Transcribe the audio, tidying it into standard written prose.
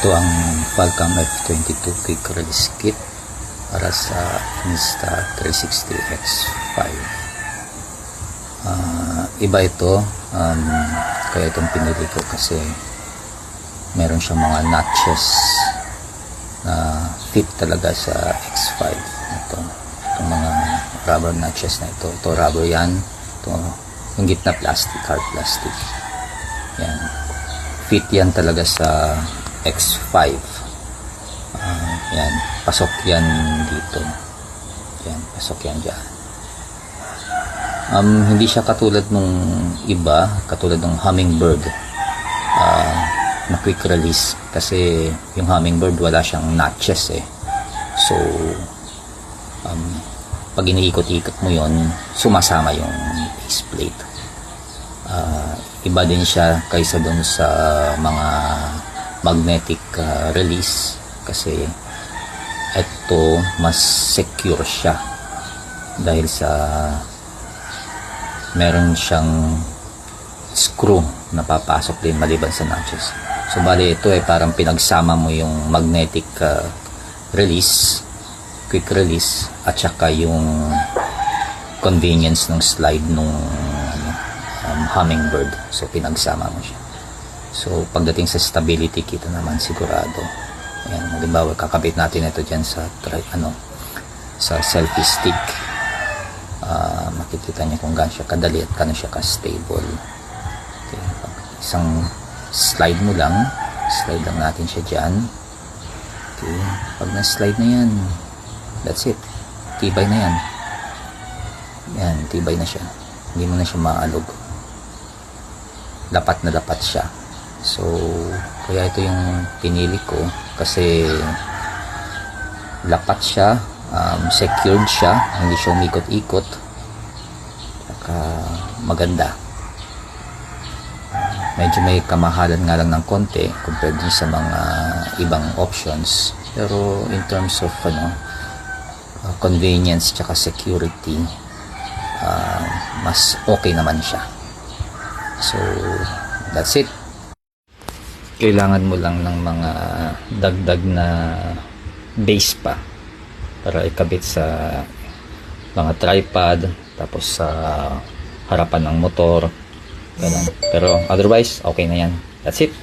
Ito ang Falcam F22 Quick Release Kit para sa Insta360X5. Iba ito, kaya itong pinili ko kasi meron siyang mga notches na fit talaga sa X5. Itong mga rubber notches na ito. Ito rubber yan. Ito, yung gitna plastic, hard plastic. Yan. Fit yan talaga sa X5. Yan. Pasok yan dito. Yan. Pasok yan dyan. Hindi siya katulad nung iba, katulad ng Hummingbird na quick release, kasi yung Hummingbird wala siyang notches eh. So pag iniikot-ikot mo yon, sumasama yung base plate. Iba din siya kaysa dun sa mga magnetic release, kasi ito mas secure siya dahil sa meron siyang screw na papasok din maliban sa notches. So bali ito ay parang pinagsama mo yung magnetic release, quick release, at saka yung convenience ng slide nung Hummingbird. So pinagsama mo siya. So pagdating sa stability, kita naman sigurado. Ayan, halimbawa kakabit natin ito dyan sa sa selfie stick. Makikita niyo kung gaano siya kadali at gaano siya ka-stable. Okay, isang slide mo lang, slide lang natin siya dyan. Okay, pag na-slide na yan, that's it. Tibay na yan. Yan, tibay na siya. Hindi mo na siya maalog. Dapat na dapat siya. So, kaya ito yung pinili ko kasi lapat siya, secured siya, hindi siya umikot-ikot, saka maganda. Medyo may kamahalan nga lang ng konti compared din sa mga ibang options, pero in terms of convenience tsaka security, mas okay naman siya. So that's it. Kailangan mo lang ng mga dagdag na base pa para ikabit sa mga tripod, tapos sa harapan ng motor, ganun. Pero otherwise okay na yan. That's it.